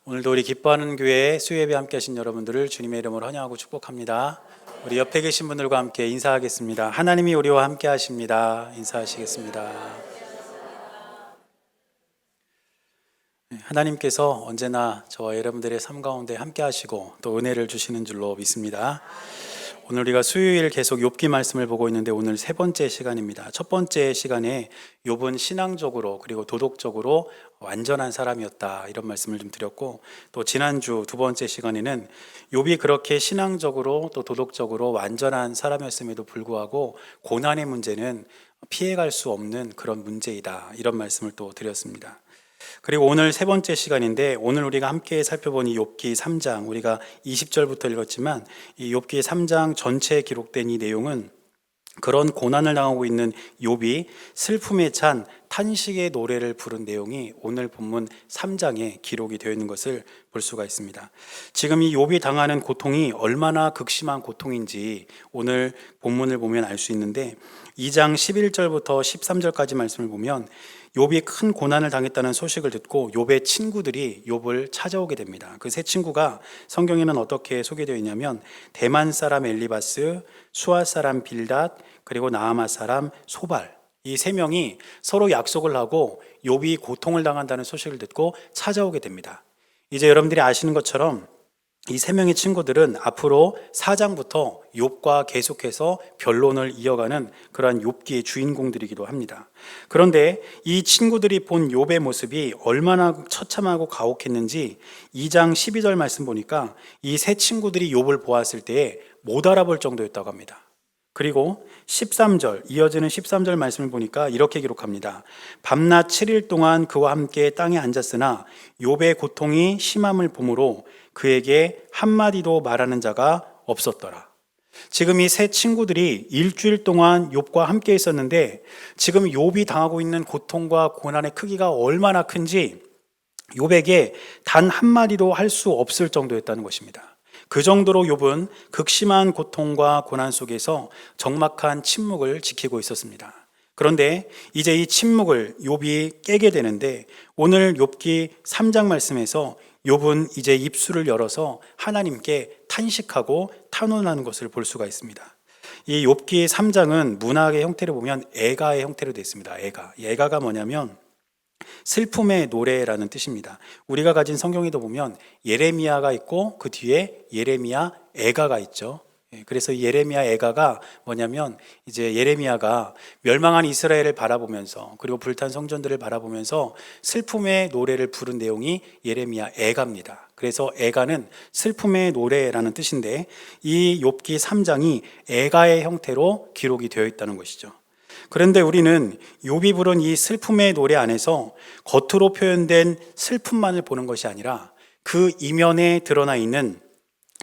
오늘도 우리 기뻐하는 교회에 수요예배 함께 하신 여러분들을 주님의 이름으로 환영하고 축복합니다. 우리 옆에 계신 분들과 함께 인사하겠습니다. 하나님이 우리와 함께 하십니다. 인사하시겠습니다. 하나님께서 언제나 저와 여러분들의 삶 가운데 함께 하시고 또 은혜를 주시는 줄로 믿습니다. 오늘 우리가 수요일 계속 욥기 말씀을 보고 있는데 오늘 세 번째 시간입니다. 첫 번째 시간에 욥은 신앙적으로 그리고 도덕적으로 완전한 사람이었다 이런 말씀을 좀 드렸고, 또 지난주 두 번째 시간에는 욥이 그렇게 신앙적으로 또 도덕적으로 완전한 사람이었음에도 불구하고 고난의 문제는 피해갈 수 없는 그런 문제이다 이런 말씀을 또 드렸습니다. 그리고 오늘 세 번째 시간인데, 오늘 우리가 함께 살펴본 이 욥기 3장, 우리가 20절부터 읽었지만 이 욥기 3장 전체에 기록된 이 내용은 그런 고난을 당하고 있는 욥이 슬픔에 찬 탄식의 노래를 부른 내용이 오늘 본문 3장에 기록이 되어 있는 것을 볼 수가 있습니다. 지금 이 욥이 당하는 고통이 얼마나 극심한 고통인지 오늘 본문을 보면 알 수 있는데, 2장 11절부터 13절까지 말씀을 보면 욥이 큰 고난을 당했다는 소식을 듣고 욥의 친구들이 욥을 찾아오게 됩니다. 그 세 친구가 성경에는 어떻게 소개되어 있냐면 대만 사람 엘리바스, 수아 사람 빌닷, 그리고 나아마 사람 소발, 이 세 명이 서로 약속을 하고 욥이 고통을 당한다는 소식을 듣고 찾아오게 됩니다. 이제 여러분들이 아시는 것처럼 이 세 명의 친구들은 앞으로 4장부터 욥과 계속해서 변론을 이어가는 그러한 욥기의 주인공들이기도 합니다. 그런데 이 친구들이 본 욥의 모습이 얼마나 처참하고 가혹했는지 2장 12절 말씀 보니까 이 세 친구들이 욥을 보았을 때에 못 알아볼 정도였다고 합니다. 그리고 13절, 이어지는 13절 말씀을 보니까 이렇게 기록합니다. 밤낮 7일 동안 그와 함께 땅에 앉았으나 욥의 고통이 심함을 보므로 그에게 한마디도 말하는 자가 없었더라. 지금 이 세 친구들이 일주일 동안 욥과 함께 있었는데 지금 욥이 당하고 있는 고통과 고난의 크기가 얼마나 큰지 욥에게 단 한마디도 할 수 없을 정도였다는 것입니다. 그 정도로 욥은 극심한 고통과 고난 속에서 적막한 침묵을 지키고 있었습니다. 그런데 이제 이 침묵을 욥이 깨게 되는데, 오늘 욥기 3장 말씀에서 욥은 이제 입술을 열어서 하나님께 탄식하고 탄원하는 것을 볼 수가 있습니다. 이 욥기 3장은 문학의 형태를 보면 애가의 형태로 되어 있습니다. 애가가 뭐냐면 슬픔의 노래라는 뜻입니다. 우리가 가진 성경에도 보면 예레미야가 있고 그 뒤에 예레미야 애가가 있죠. 그래서 이 예레미야 애가가 뭐냐면 이제 예레미야가 멸망한 이스라엘을 바라보면서 그리고 불탄 성전들을 바라보면서 슬픔의 노래를 부른 내용이 예레미야 애가입니다. 그래서 애가는 슬픔의 노래라는 뜻인데 이 욥기 3장이 애가의 형태로 기록이 되어 있다는 것이죠. 그런데 우리는 욥이 부른 이 슬픔의 노래 안에서 겉으로 표현된 슬픔만을 보는 것이 아니라 그 이면에 드러나 있는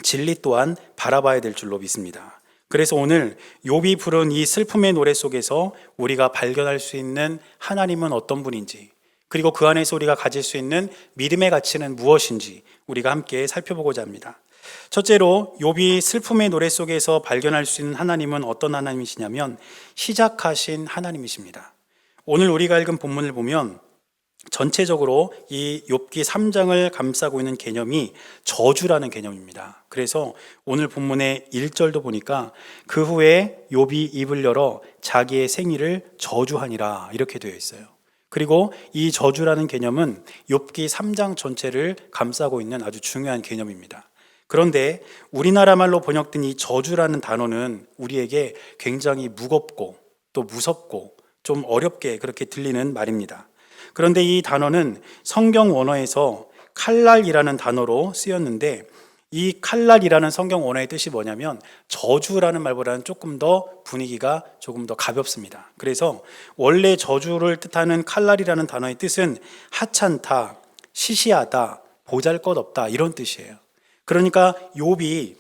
진리 또한 바라봐야 될 줄로 믿습니다. 그래서 오늘 욥이 부른 이 슬픔의 노래 속에서 우리가 발견할 수 있는 하나님은 어떤 분인지, 그리고 그 안에서 우리가 가질 수 있는 믿음의 가치는 무엇인지 우리가 함께 살펴보고자 합니다. 첫째로 욥이 슬픔의 노래 속에서 발견할 수 있는 하나님은 어떤 하나님이시냐면 시작하신 하나님이십니다. 오늘 우리가 읽은 본문을 보면 전체적으로 이 욥기 3장을 감싸고 있는 개념이 저주라는 개념입니다. 그래서 오늘 본문의 1절도 보니까 그 후에 욥이 입을 열어 자기의 생일을 저주하니라 이렇게 되어 있어요. 그리고 이 저주라는 개념은 욥기 3장 전체를 감싸고 있는 아주 중요한 개념입니다. 그런데 우리나라 말로 번역된 이 저주라는 단어는 우리에게 굉장히 무겁고 또 무섭고 좀 어렵게 그렇게 들리는 말입니다. 그런데 이 단어는 성경 원어에서 칼날이라는 단어로 쓰였는데, 이 칼날이라는 성경 원어의 뜻이 뭐냐면 저주라는 말보다는 조금 더 분위기가 조금 더 가볍습니다. 그래서 원래 저주를 뜻하는 칼날이라는 단어의 뜻은 하찮다, 시시하다, 보잘것없다 이런 뜻이에요. 그러니까 욥이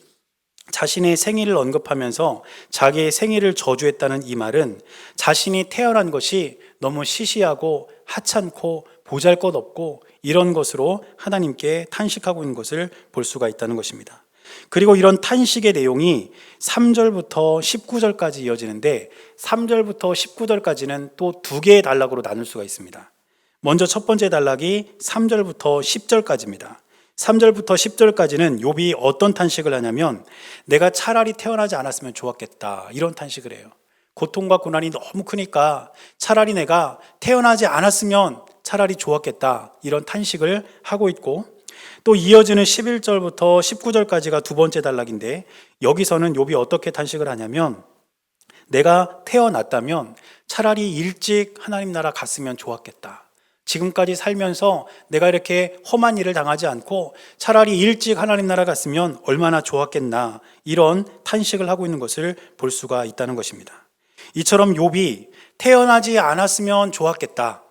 자신의 생일을 언급하면서 자기의 생일을 저주했다는 이 말은 자신이 태어난 것이 너무 시시하고 하찮고 보잘것없고 이런 것으로 하나님께 탄식하고 있는 것을 볼 수가 있다는 것입니다. 그리고 이런 탄식의 내용이 3절부터 19절까지 이어지는데 3절부터 19절까지는 또 두 개의 단락으로 나눌 수가 있습니다. 먼저 첫 번째 단락이 3절부터 10절까지입니다. 3절부터 10절까지는 욥이 어떤 탄식을 하냐면 내가 차라리 태어나지 않았으면 좋았겠다 이런 탄식을 해요. 고통과 고난이 너무 크니까 차라리 내가 태어나지 않았으면 차라리 좋았겠다 이런 탄식을 하고 있고, 또 이어지는 11절부터 19절까지가 두 번째 단락인데 여기서는 욥이 어떻게 탄식을 하냐면 내가 태어났다면 차라리 일찍 하나님 나라 갔으면 좋았겠다. 지금까지 살면서 내가 이렇게 험한 일을 당하지 않고 차라리 일찍 하나님 나라 갔으면 얼마나 좋았겠나 이런 탄식을 하고 있는 것을 볼 수가 있다는 것입니다. 이처럼 욥이 태어나지 않았으면 좋았겠다,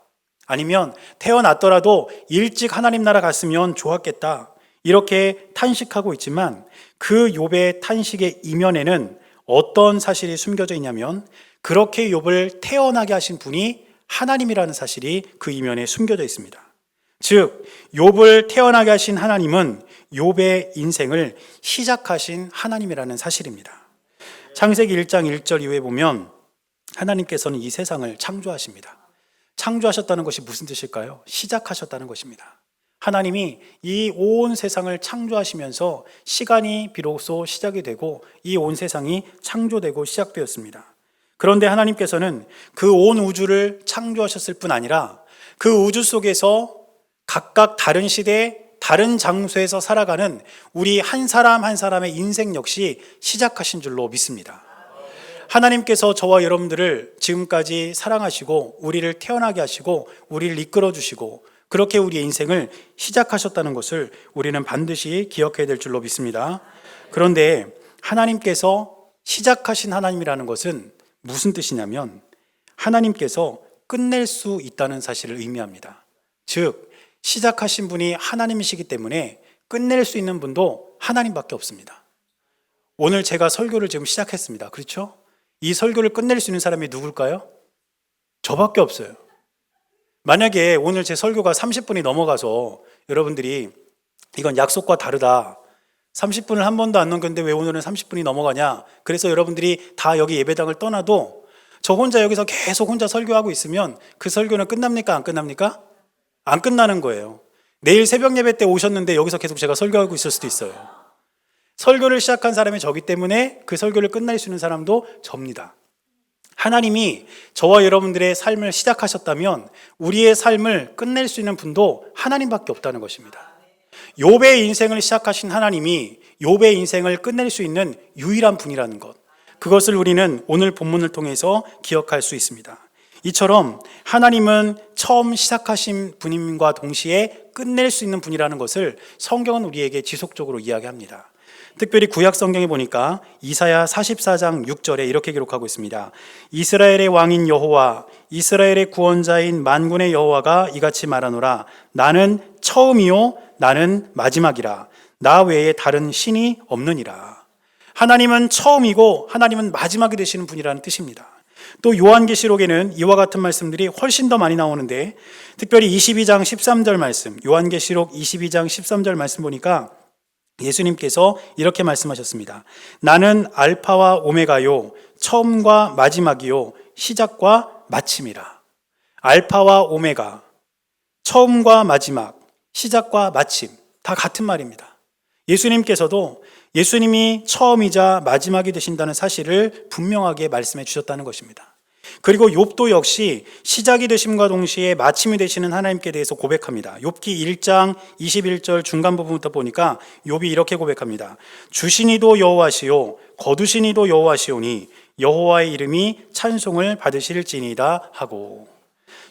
아니면 태어났더라도 일찍 하나님 나라 갔으면 좋았겠다 이렇게 탄식하고 있지만 그 욥의 탄식의 이면에는 어떤 사실이 숨겨져 있냐면 그렇게 욥을 태어나게 하신 분이 하나님이라는 사실이 그 이면에 숨겨져 있습니다. 즉 욥을 태어나게 하신 하나님은 욥의 인생을 시작하신 하나님이라는 사실입니다. 창세기 1장 1절 이후에 보면 하나님께서는 이 세상을 창조하십니다. 창조하셨다는 것이 무슨 뜻일까요? 시작하셨다는 것입니다. 하나님이 이 온 세상을 창조하시면서 시간이 비로소 시작이 되고 이 온 세상이 창조되고 시작되었습니다. 그런데 하나님께서는 그 온 우주를 창조하셨을 뿐 아니라 그 우주 속에서 각각 다른 시대, 다른 장소에서 살아가는 우리 한 사람 한 사람의 인생 역시 시작하신 줄로 믿습니다. 하나님께서 저와 여러분들을 지금까지 사랑하시고 우리를 태어나게 하시고 우리를 이끌어 주시고 그렇게 우리의 인생을 시작하셨다는 것을 우리는 반드시 기억해야 될 줄로 믿습니다. 그런데 하나님께서 시작하신 하나님이라는 것은 무슨 뜻이냐면 하나님께서 끝낼 수 있다는 사실을 의미합니다. 즉 시작하신 분이 하나님이시기 때문에 끝낼 수 있는 분도 하나님밖에 없습니다. 오늘 제가 설교를 지금 시작했습니다. 그렇죠? 이 설교를 끝낼 수 있는 사람이 누굴까요? 저밖에 없어요. 만약에 오늘 제 설교가 30분이 넘어가서 여러분들이 이건 약속과 다르다, 30분을 한 번도 안 넘겼는데 왜 오늘은 30분이 넘어가냐, 그래서 여러분들이 다 여기 예배당을 떠나도 저 혼자 여기서 계속 혼자 설교하고 있으면 그 설교는 끝납니까? 안 끝납니까? 안 끝나는 거예요. 내일 새벽 예배 때 오셨는데 여기서 계속 제가 설교하고 있을 수도 있어요. 설교를 시작한 사람이 저기 때문에 그 설교를 끝낼 수 있는 사람도 접니다. 하나님이 저와 여러분들의 삶을 시작하셨다면 우리의 삶을 끝낼 수 있는 분도 하나님밖에 없다는 것입니다. 욥의 인생을 시작하신 하나님이 욥의 인생을 끝낼 수 있는 유일한 분이라는 것, 그것을 우리는 오늘 본문을 통해서 기억할 수 있습니다. 이처럼 하나님은 처음 시작하신 분임과 동시에 끝낼 수 있는 분이라는 것을 성경은 우리에게 지속적으로 이야기합니다. 특별히 구약 성경에 보니까 이사야 44장 6절에 이렇게 기록하고 있습니다. 이스라엘의 왕인 여호와, 이스라엘의 구원자인 만군의 여호와가 이같이 말하노라. 나는 처음이요 나는 마지막이라. 나 외에 다른 신이 없느니라. 하나님은 처음이고 하나님은 마지막이 되시는 분이라는 뜻입니다. 또 요한계시록에는 이와 같은 말씀들이 훨씬 더 많이 나오는데 특별히 22장 13절 말씀, 요한계시록 22장 13절 말씀 보니까 예수님께서 이렇게 말씀하셨습니다. 나는 알파와 오메가요, 처음과 마지막이요, 시작과 마침이라. 알파와 오메가, 처음과 마지막, 시작과 마침, 다 같은 말입니다. 예수님께서도 예수님이 처음이자 마지막이 되신다는 사실을 분명하게 말씀해 주셨다는 것입니다. 그리고 욥도 역시 시작이 되심과 동시에 마침이 되시는 하나님께 대해서 고백합니다. 욥기 1장 21절 중간 부분부터 보니까 욥이 이렇게 고백합니다. 주시니도 여호와시요 거두시니도 여호와시오니 여호와의 이름이 찬송을 받으실지니이다 하고,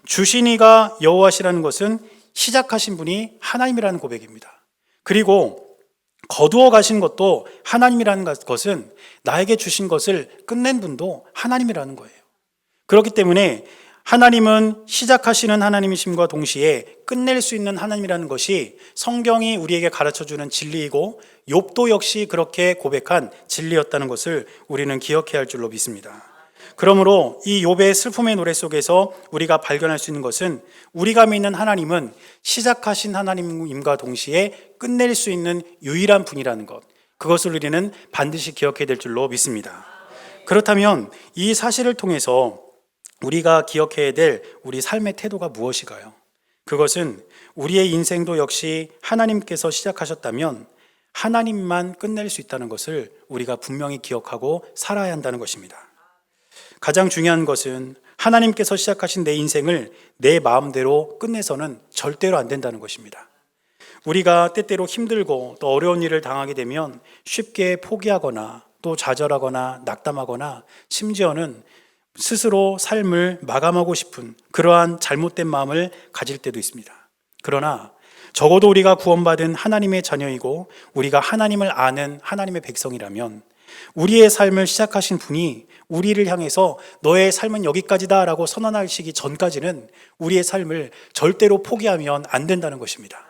주시니가 여호와시라는 것은 시작하신 분이 하나님이라는 고백입니다. 그리고 거두어 가신 것도 하나님이라는 것은 나에게 주신 것을 끝낸 분도 하나님이라는 거예요. 그렇기 때문에 하나님은 시작하시는 하나님이심과 동시에 끝낼 수 있는 하나님이라는 것이 성경이 우리에게 가르쳐주는 진리이고 욥도 역시 그렇게 고백한 진리였다는 것을 우리는 기억해야 할 줄로 믿습니다. 그러므로 이 욥의 슬픔의 노래 속에서 우리가 발견할 수 있는 것은 우리가 믿는 하나님은 시작하신 하나님임과 동시에 끝낼 수 있는 유일한 분이라는 것, 그것을 우리는 반드시 기억해야 될 줄로 믿습니다. 그렇다면 이 사실을 통해서 우리가 기억해야 될 우리 삶의 태도가 무엇일까요? 그것은 우리의 인생도 역시 하나님께서 시작하셨다면 하나님만 끝낼 수 있다는 것을 우리가 분명히 기억하고 살아야 한다는 것입니다. 가장 중요한 것은 하나님께서 시작하신 내 인생을 내 마음대로 끝내서는 절대로 안 된다는 것입니다. 우리가 때때로 힘들고 또 어려운 일을 당하게 되면 쉽게 포기하거나 또 좌절하거나 낙담하거나 심지어는 스스로 삶을 마감하고 싶은 그러한 잘못된 마음을 가질 때도 있습니다. 그러나 적어도 우리가 구원받은 하나님의 자녀이고 우리가 하나님을 아는 하나님의 백성이라면 우리의 삶을 시작하신 분이 우리를 향해서 너의 삶은 여기까지다 라고 선언하시기 전까지는 우리의 삶을 절대로 포기하면 안 된다는 것입니다.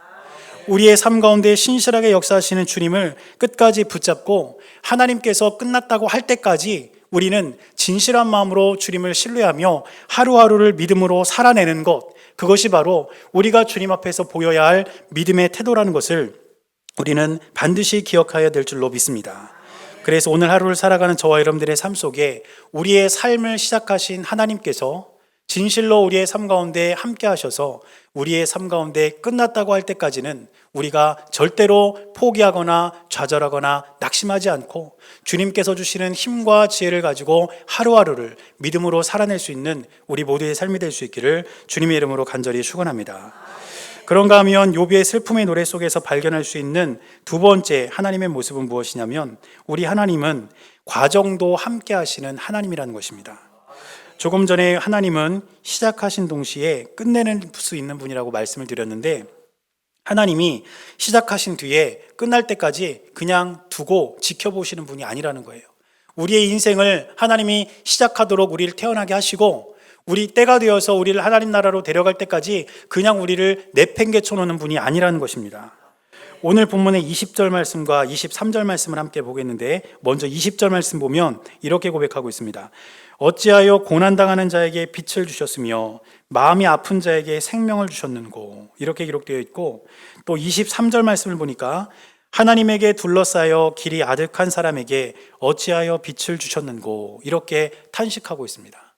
우리의 삶 가운데 신실하게 역사하시는 주님을 끝까지 붙잡고 하나님께서 끝났다고 할 때까지 우리는 진실한 마음으로 주님을 신뢰하며 하루하루를 믿음으로 살아내는 것, 그것이 바로 우리가 주님 앞에서 보여야 할 믿음의 태도라는 것을 우리는 반드시 기억해야 될 줄로 믿습니다. 그래서 오늘 하루를 살아가는 저와 여러분들의 삶 속에 우리의 삶을 시작하신 하나님께서 진실로 우리의 삶 가운데 함께 하셔서 우리의 삶 가운데 끝났다고 할 때까지는 우리가 절대로 포기하거나 좌절하거나 낙심하지 않고 주님께서 주시는 힘과 지혜를 가지고 하루하루를 믿음으로 살아낼 수 있는 우리 모두의 삶이 될 수 있기를 주님의 이름으로 간절히 축원합니다. 그런가 하면 욥의 슬픔의 노래 속에서 발견할 수 있는 두 번째 하나님의 모습은 무엇이냐면 우리 하나님은 과정도 함께 하시는 하나님이라는 것입니다. 조금 전에 하나님은 시작하신 동시에 끝내는 수 있는 분이라고 말씀을 드렸는데 하나님이 시작하신 뒤에 끝날 때까지 그냥 두고 지켜보시는 분이 아니라는 거예요. 우리의 인생을 하나님이 시작하도록 우리를 태어나게 하시고 우리 때가 되어서 우리를 하나님 나라로 데려갈 때까지 그냥 우리를 내팽개쳐 놓는 분이 아니라는 것입니다. 오늘 본문의 20절 말씀과 23절 말씀을 함께 보겠는데 먼저 20절 말씀 보면 이렇게 고백하고 있습니다. 어찌하여 고난당하는 자에게 빛을 주셨으며 마음이 아픈 자에게 생명을 주셨는고, 이렇게 기록되어 있고, 또 23절 말씀을 보니까 하나님에게 둘러싸여 길이 아득한 사람에게 어찌하여 빛을 주셨는고, 이렇게 탄식하고 있습니다.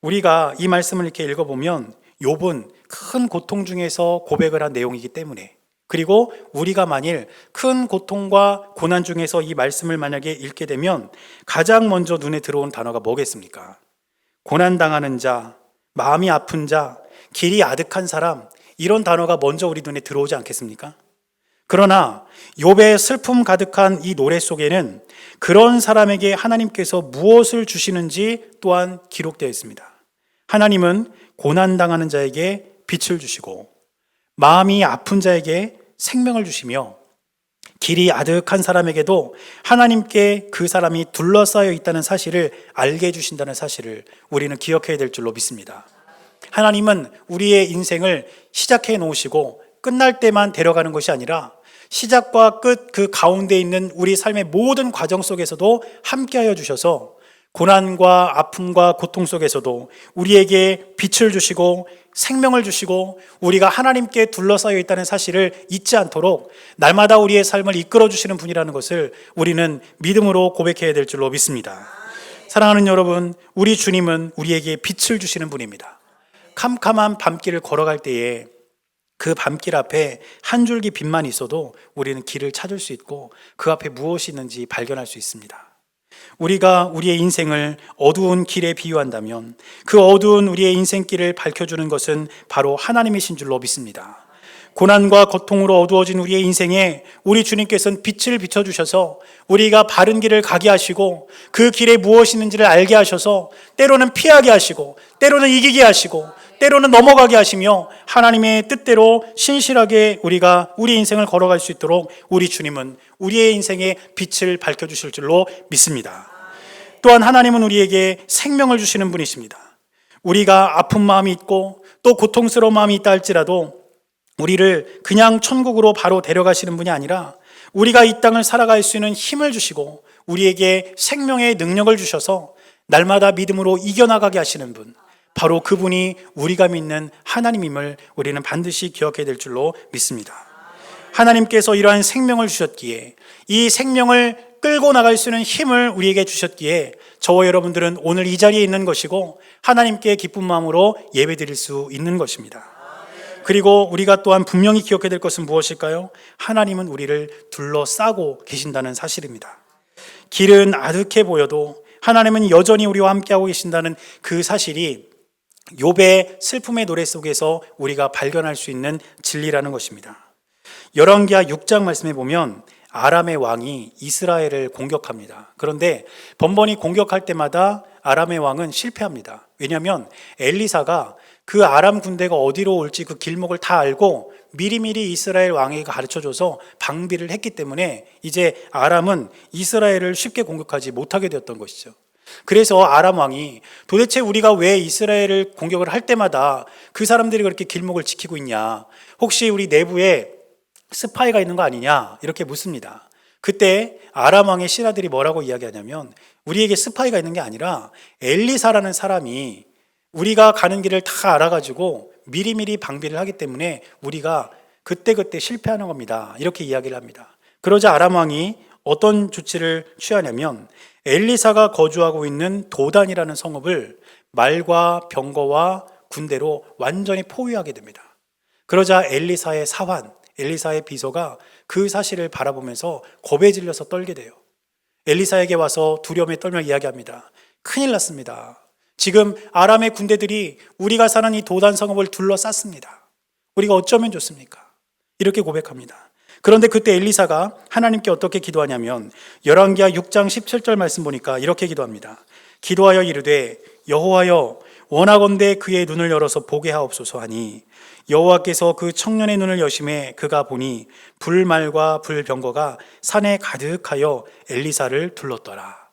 우리가 이 말씀을 이렇게 읽어보면 욥은 큰 고통 중에서 고백을 한 내용이기 때문에, 그리고 우리가 만일 큰 고통과 고난 중에서 이 말씀을 만약에 읽게 되면 가장 먼저 눈에 들어온 단어가 뭐겠습니까? 고난당하는 자, 마음이 아픈 자, 길이 아득한 사람, 이런 단어가 먼저 우리 눈에 들어오지 않겠습니까? 그러나 욥의 슬픔 가득한 이 노래 속에는 그런 사람에게 하나님께서 무엇을 주시는지 또한 기록되어 있습니다. 하나님은 고난당하는 자에게 빛을 주시고 마음이 아픈 자에게 생명을 주시며 길이 아득한 사람에게도 하나님께 그 사람이 둘러싸여 있다는 사실을 알게 해주신다는 사실을 우리는 기억해야 될 줄로 믿습니다. 하나님은 우리의 인생을 시작해 놓으시고 끝날 때만 데려가는 것이 아니라 시작과 끝 그 가운데 있는 우리 삶의 모든 과정 속에서도 함께하여 주셔서 고난과 아픔과 고통 속에서도 우리에게 빛을 주시고 생명을 주시고 우리가 하나님께 둘러싸여 있다는 사실을 잊지 않도록 날마다 우리의 삶을 이끌어 주시는 분이라는 것을 우리는 믿음으로 고백해야 될 줄로 믿습니다. 사랑하는 여러분, 우리 주님은 우리에게 빛을 주시는 분입니다. 캄캄한 밤길을 걸어갈 때에 그 밤길 앞에 한 줄기 빛만 있어도 우리는 길을 찾을 수 있고 그 앞에 무엇이 있는지 발견할 수 있습니다. 우리가 우리의 인생을 어두운 길에 비유한다면 그 어두운 우리의 인생길을 밝혀주는 것은 바로 하나님이신 줄로 믿습니다. 고난과 고통으로 어두워진 우리의 인생에 우리 주님께서는 빛을 비춰주셔서 우리가 바른 길을 가게 하시고 그 길에 무엇이 있는지를 알게 하셔서 때로는 피하게 하시고 때로는 이기게 하시고 때로는 넘어가게 하시며 하나님의 뜻대로 신실하게 우리가 우리 인생을 걸어갈 수 있도록 우리 주님은 우리의 인생에 빛을 밝혀주실 줄로 믿습니다. 또한 하나님은 우리에게 생명을 주시는 분이십니다. 우리가 아픈 마음이 있고 또 고통스러운 마음이 있다 할지라도 우리를 그냥 천국으로 바로 데려가시는 분이 아니라 우리가 이 땅을 살아갈 수 있는 힘을 주시고 우리에게 생명의 능력을 주셔서 날마다 믿음으로 이겨나가게 하시는 분, 바로 그분이 우리가 믿는 하나님임을 우리는 반드시 기억해야 될 줄로 믿습니다. 하나님께서 이러한 생명을 주셨기에 이 생명을 끌고 나갈 수 있는 힘을 우리에게 주셨기에 저와 여러분들은 오늘 이 자리에 있는 것이고 하나님께 기쁜 마음으로 예배드릴 수 있는 것입니다. 그리고 우리가 또한 분명히 기억해야 될 것은 무엇일까요? 하나님은 우리를 둘러싸고 계신다는 사실입니다. 길은 아득해 보여도 하나님은 여전히 우리와 함께하고 계신다는 그 사실이 욥의 슬픔의 노래 속에서 우리가 발견할 수 있는 진리라는 것입니다. 열왕기하 6장 말씀에 보면 아람의 왕이 이스라엘을 공격합니다. 그런데 번번이 공격할 때마다 아람의 왕은 실패합니다. 왜냐하면 엘리사가 그 아람 군대가 어디로 올지 그 길목을 다 알고 미리미리 이스라엘 왕에게 가르쳐줘서 방비를 했기 때문에 이제 아람은 이스라엘을 쉽게 공격하지 못하게 되었던 것이죠. 그래서 아람 왕이 도대체 우리가 왜 이스라엘을 공격을 할 때마다 그 사람들이 그렇게 길목을 지키고 있냐, 혹시 우리 내부에 스파이가 있는 거 아니냐, 이렇게 묻습니다. 그때 아람 왕의 신하들이 뭐라고 이야기하냐면, 우리에게 스파이가 있는 게 아니라 엘리사라는 사람이 우리가 가는 길을 다 알아가지고 미리미리 방비를 하기 때문에 우리가 그때그때 실패하는 겁니다, 이렇게 이야기를 합니다. 그러자 아람 왕이 어떤 조치를 취하냐면 엘리사가 거주하고 있는 도단이라는 성읍을 말과 병거와 군대로 완전히 포위하게 됩니다. 그러자 엘리사의 사환, 엘리사의 비서가 그 사실을 바라보면서 겁에 질려서 떨게 돼요. 엘리사에게 와서 두려움에 떨며 이야기합니다. 큰일 났습니다. 지금 아람의 군대들이 우리가 사는 이 도단 성읍을 둘러쌌습니다. 우리가 어쩌면 좋습니까? 이렇게 고백합니다. 그런데 그때 엘리사가 하나님께 어떻게 기도하냐면 열왕기하 6장 17절 말씀 보니까 이렇게 기도합니다. 기도하여 이르되 여호와여 원하건대 그의 눈을 열어서 보게 하옵소서 하니 여호와께서 그 청년의 눈을 여심해 그가 보니 불말과 불병거가 산에 가득하여 엘리사를 둘렀더라.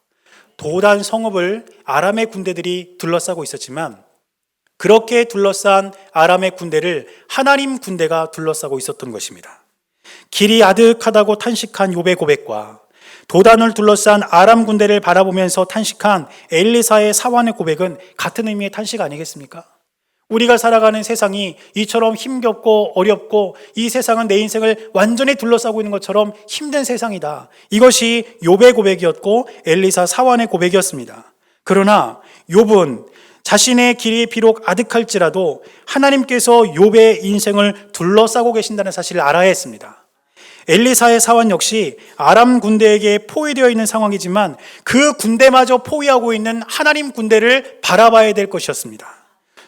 도단 성읍을 아람의 군대들이 둘러싸고 있었지만 그렇게 둘러싼 아람의 군대를 하나님 군대가 둘러싸고 있었던 것입니다. 길이 아득하다고 탄식한 욥의 고백과 도단을 둘러싼 아람 군대를 바라보면서 탄식한 엘리사의 사환의 고백은 같은 의미의 탄식 아니겠습니까? 우리가 살아가는 세상이 이처럼 힘겹고 어렵고 이 세상은 내 인생을 완전히 둘러싸고 있는 것처럼 힘든 세상이다. 이것이 욥의 고백이었고 엘리사 사환의 고백이었습니다. 그러나 욥은 자신의 길이 비록 아득할지라도 하나님께서 욥의 인생을 둘러싸고 계신다는 사실을 알아야 했습니다. 엘리사의 사환 역시 아람 군대에게 포위되어 있는 상황이지만 그 군대마저 포위하고 있는 하나님 군대를 바라봐야 될 것이었습니다.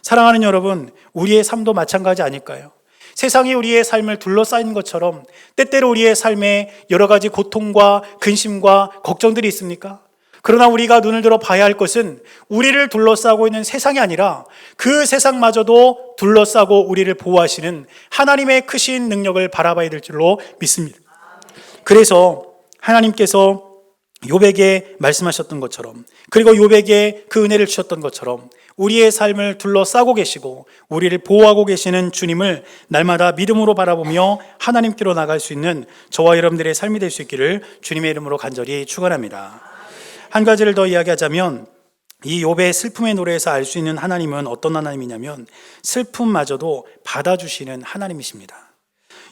사랑하는 여러분, 우리의 삶도 마찬가지 아닐까요? 세상이 우리의 삶을 둘러싸인 것처럼 때때로 우리의 삶에 여러 가지 고통과 근심과 걱정들이 있습니까? 그러나 우리가 눈을 들어 봐야 할 것은 우리를 둘러싸고 있는 세상이 아니라 그 세상마저도 둘러싸고 우리를 보호하시는 하나님의 크신 능력을 바라봐야 될 줄로 믿습니다. 그래서 하나님께서 욥에게 말씀하셨던 것처럼, 그리고 욥에게 그 은혜를 주셨던 것처럼 우리의 삶을 둘러싸고 계시고 우리를 보호하고 계시는 주님을 날마다 믿음으로 바라보며 하나님께로 나갈 수 있는 저와 여러분들의 삶이 될 수 있기를 주님의 이름으로 간절히 축원합니다. 한 가지를 더 이야기하자면 이 욥의 슬픔의 노래에서 알 수 있는 하나님은 어떤 하나님이냐면 슬픔마저도 받아주시는 하나님이십니다.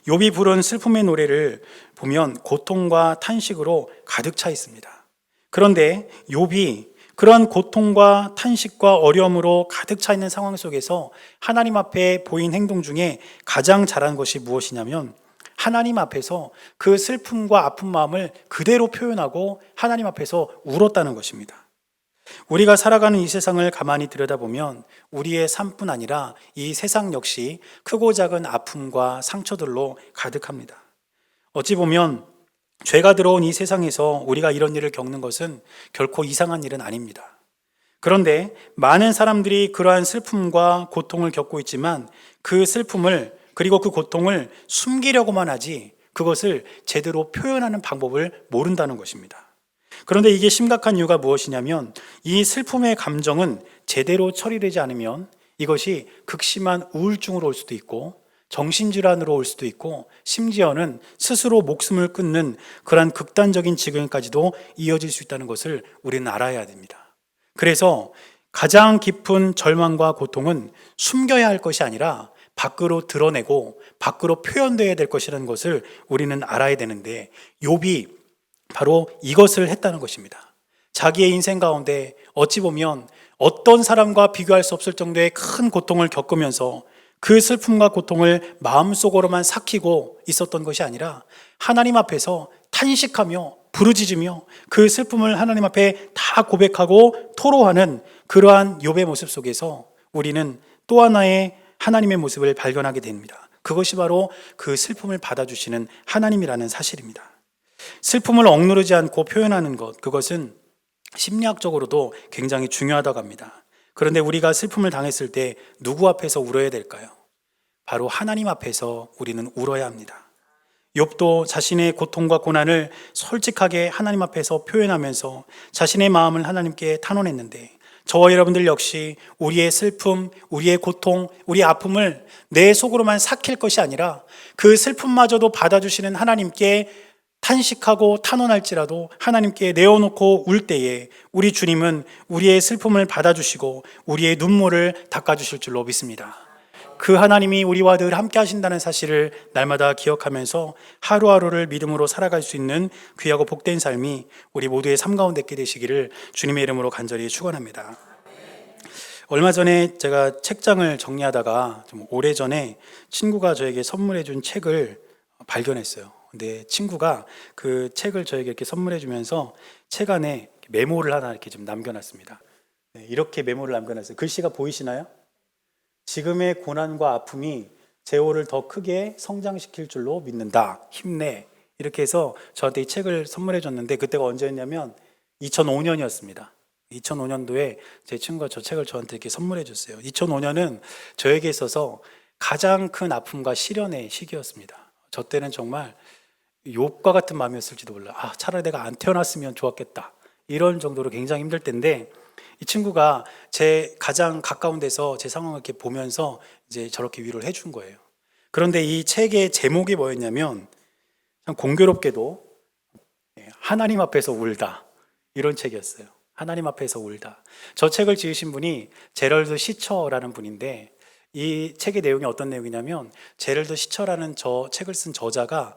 욥이 부른 슬픔의 노래를 보면 고통과 탄식으로 가득 차 있습니다. 그런데 욥이 그런 고통과 탄식과 어려움으로 가득 차 있는 상황 속에서 하나님 앞에 보인 행동 중에 가장 잘한 것이 무엇이냐면 하나님 앞에서 그 슬픔과 아픈 마음을 그대로 표현하고 하나님 앞에서 울었다는 것입니다. 우리가 살아가는 이 세상을 가만히 들여다보면 우리의 삶뿐 아니라 이 세상 역시 크고 작은 아픔과 상처들로 가득합니다. 어찌 보면 죄가 들어온 이 세상에서 우리가 이런 일을 겪는 것은 결코 이상한 일은 아닙니다. 그런데 많은 사람들이 그러한 슬픔과 고통을 겪고 있지만 그 슬픔을 그리고 그 고통을 숨기려고만 하지 그것을 제대로 표현하는 방법을 모른다는 것입니다. 그런데 이게 심각한 이유가 무엇이냐면 이 슬픔의 감정은 제대로 처리되지 않으면 이것이 극심한 우울증으로 올 수도 있고 정신질환으로 올 수도 있고 심지어는 스스로 목숨을 끊는 그러한 극단적인 지경까지도 이어질 수 있다는 것을 우리는 알아야 됩니다. 그래서 가장 깊은 절망과 고통은 숨겨야 할 것이 아니라 밖으로 드러내고 밖으로 표현되어야 될 것이라는 것을 우리는 알아야 되는데 욥이 바로 이것을 했다는 것입니다. 자기의 인생 가운데 어찌 보면 어떤 사람과 비교할 수 없을 정도의 큰 고통을 겪으면서 그 슬픔과 고통을 마음속으로만 삭히고 있었던 것이 아니라 하나님 앞에서 탄식하며 부르짖으며 그 슬픔을 하나님 앞에 다 고백하고 토로하는 그러한 욥의 모습 속에서 우리는 또 하나의 하나님의 모습을 발견하게 됩니다. 그것이 바로 그 슬픔을 받아주시는 하나님이라는 사실입니다. 슬픔을 억누르지 않고 표현하는 것, 그것은 심리학적으로도 굉장히 중요하다고 합니다. 그런데 우리가 슬픔을 당했을 때 누구 앞에서 울어야 될까요? 바로 하나님 앞에서 우리는 울어야 합니다. 욥도 자신의 고통과 고난을 솔직하게 하나님 앞에서 표현하면서 자신의 마음을 하나님께 탄원했는데, 저와 여러분들 역시 우리의 슬픔, 우리의 고통, 우리의 아픔을 내 속으로만 삭힐 것이 아니라 그 슬픔마저도 받아주시는 하나님께 탄식하고 탄원할지라도 하나님께 내어놓고 울 때에 우리 주님은 우리의 슬픔을 받아주시고 우리의 눈물을 닦아주실 줄로 믿습니다. 그 하나님이 우리와 늘 함께 하신다는 사실을 날마다 기억하면서 하루하루를 믿음으로 살아갈 수 있는 귀하고 복된 삶이 우리 모두의 삶 가운데 있게 되시기를 주님의 이름으로 간절히 축원합니다. 얼마 전에 제가 책장을 정리하다가 좀 오래전에 친구가 저에게 선물해 준 책을 발견했어요. 근데 친구가 그 책을 저에게 이렇게 선물해 주면서 책 안에 메모를 하나 이렇게 좀 남겨놨습니다. 이렇게 메모를 남겨놨어요. 글씨가 보이시나요? 지금의 고난과 아픔이 재호를 더 크게 성장시킬 줄로 믿는다. 힘내. 이렇게 해서 저한테 이 책을 선물해 줬는데, 그때가 언제였냐면 2005년이었습니다. 2005년도에 제 친구가 저 책을 저한테 이렇게 선물해 줬어요. 2005년은 저에게 있어서 가장 큰 아픔과 시련의 시기였습니다. 저 때는 정말 욥과 같은 마음이었을지도 몰라. 차라리 내가 안 태어났으면 좋았겠다. 이런 정도로 굉장히 힘들 때인데, 이 친구가 제 가장 가까운 데서 제 상황을 이렇게 보면서 이제 저렇게 위로를 해준 거예요. 그런데 이 책의 제목이 뭐였냐면, 참 공교롭게도 하나님 앞에서 울다, 이런 책이었어요. 하나님 앞에서 울다. 저 책을 지으신 분이 제럴드 시처라는 분인데, 이 책의 내용이 어떤 내용이냐면, 제럴드 시처라는 저 책을 쓴 저자가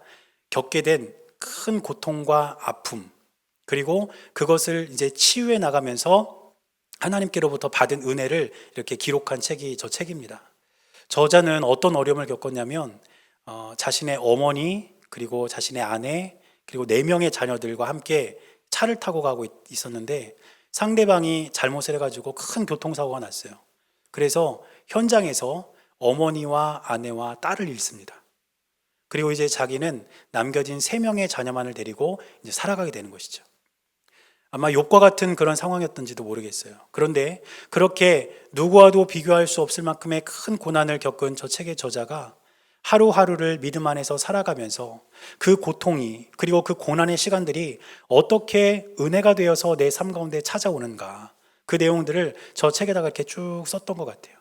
겪게 된 큰 고통과 아픔, 그리고 그것을 이제 치유해 나가면서 하나님께로부터 받은 은혜를 이렇게 기록한 책이 저 책입니다. 저자는 어떤 어려움을 겪었냐면, 자신의 어머니, 그리고 자신의 아내, 그리고 4명의 자녀들과 함께 차를 타고 가고 있었는데 상대방이 잘못을 해가지고 큰 교통사고가 났어요. 그래서 현장에서 어머니와 아내와 딸을 잃습니다. 그리고 이제 자기는 남겨진 3명의 자녀만을 데리고 이제 살아가게 되는 것이죠. 아마 욥과 같은 그런 상황이었던지도 모르겠어요. 그런데 그렇게 누구와도 비교할 수 없을 만큼의 큰 고난을 겪은 저 책의 저자가 하루하루를 믿음 안에서 살아가면서 그 고통이, 그리고 그 고난의 시간들이 어떻게 은혜가 되어서 내 삶 가운데 찾아오는가, 그 내용들을 저 책에다가 이렇게 쭉 썼던 것 같아요.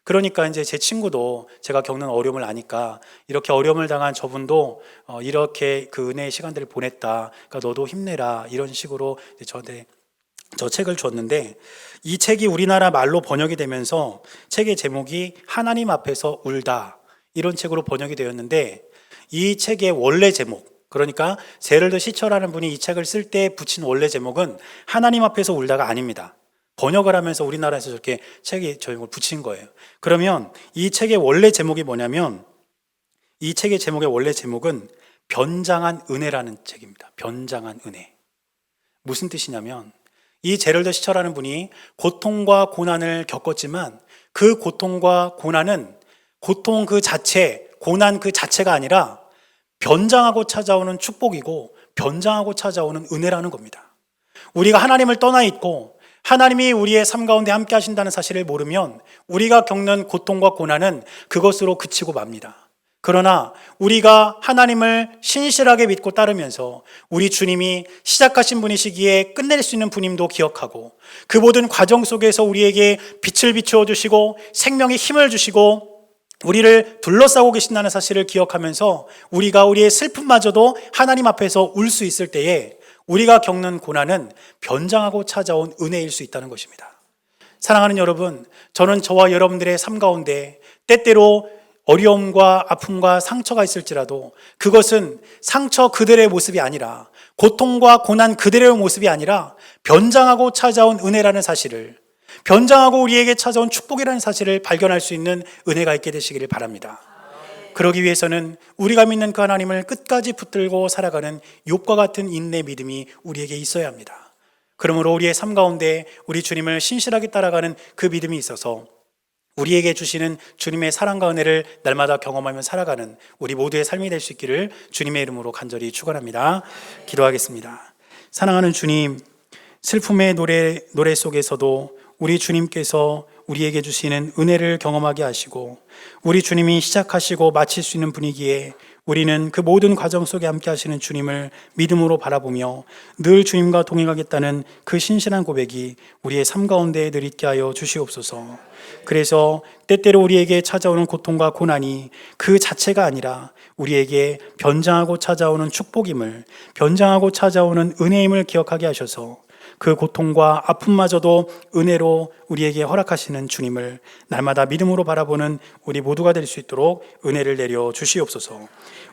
그러니까 이제 제 친구도 제가 겪는 어려움을 아니까 이렇게 어려움을 당한 저분도 이렇게 그 은혜의 시간들을 보냈다, 그러니까 너도 힘내라, 이런 식으로 저한테 저 책을 줬는데, 이 책이 우리나라 말로 번역이 되면서 책의 제목이 하나님 앞에서 울다, 이런 책으로 번역이 되었는데, 이 책의 원래 제목, 그러니까 제럴드 시처라는 분이 이 책을 쓸 때 붙인 원래 제목은 하나님 앞에서 울다가 아닙니다. 번역을 하면서 우리나라에서 저렇게 책에 제목을 붙인 거예요. 그러면 이 책의 원래 제목이 뭐냐면, 이 책의 제목의 원래 제목은 변장한 은혜라는 책입니다. 변장한 은혜. 무슨 뜻이냐면, 이 제럴드 시처라는 분이 고통과 고난을 겪었지만 그 고통과 고난은 고통 그 자체, 고난 그 자체가 아니라 변장하고 찾아오는 축복이고 변장하고 찾아오는 은혜라는 겁니다. 우리가 하나님을 떠나 있고 하나님이 우리의 삶 가운데 함께 하신다는 사실을 모르면 우리가 겪는 고통과 고난은 그것으로 그치고 맙니다. 그러나 우리가 하나님을 신실하게 믿고 따르면서 우리 주님이 시작하신 분이시기에 끝낼 수 있는 분임도 기억하고, 그 모든 과정 속에서 우리에게 빛을 비추어 주시고 생명의 힘을 주시고 우리를 둘러싸고 계신다는 사실을 기억하면서 우리가 우리의 슬픔마저도 하나님 앞에서 울 수 있을 때에 우리가 겪는 고난은 변장하고 찾아온 은혜일 수 있다는 것입니다. 사랑하는 여러분, 저는 저와 여러분들의 삶 가운데 때때로 어려움과 아픔과 상처가 있을지라도 그것은 상처 그대로의 모습이 아니라, 고통과 고난 그대로의 모습이 아니라 변장하고 찾아온 은혜라는 사실을, 변장하고 우리에게 찾아온 축복이라는 사실을 발견할 수 있는 은혜가 있게 되시기를 바랍니다. 그러기 위해서는 우리가 믿는 그 하나님을 끝까지 붙들고 살아가는 욥과 같은 인내 믿음이 우리에게 있어야 합니다. 그러므로 우리의 삶 가운데 우리 주님을 신실하게 따라가는 그 믿음이 있어서 우리에게 주시는 주님의 사랑과 은혜를 날마다 경험하며 살아가는 우리 모두의 삶이 될 수 있기를 주님의 이름으로 간절히 축원합니다. 기도하겠습니다. 사랑하는 주님, 슬픔의 노래 속에서도 우리 주님께서 우리에게 주시는 은혜를 경험하게 하시고 우리 주님이 시작하시고 마칠 수 있는 분위기에 우리는 그 모든 과정 속에 함께 하시는 주님을 믿음으로 바라보며 늘 주님과 동행하겠다는 그 신실한 고백이 우리의 삶 가운데 늘 있게 하여 주시옵소서. 그래서 때때로 우리에게 찾아오는 고통과 고난이 그 자체가 아니라 우리에게 변장하고 찾아오는 축복임을, 변장하고 찾아오는 은혜임을 기억하게 하셔서 그 고통과 아픔마저도 은혜로 우리에게 허락하시는 주님을 날마다 믿음으로 바라보는 우리 모두가 될 수 있도록 은혜를 내려 주시옵소서.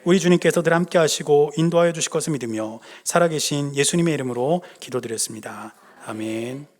우리 주님께서 늘 함께 하시고 인도하여 주실 것을 믿으며 살아계신 예수님의 이름으로 기도드렸습니다. 아멘.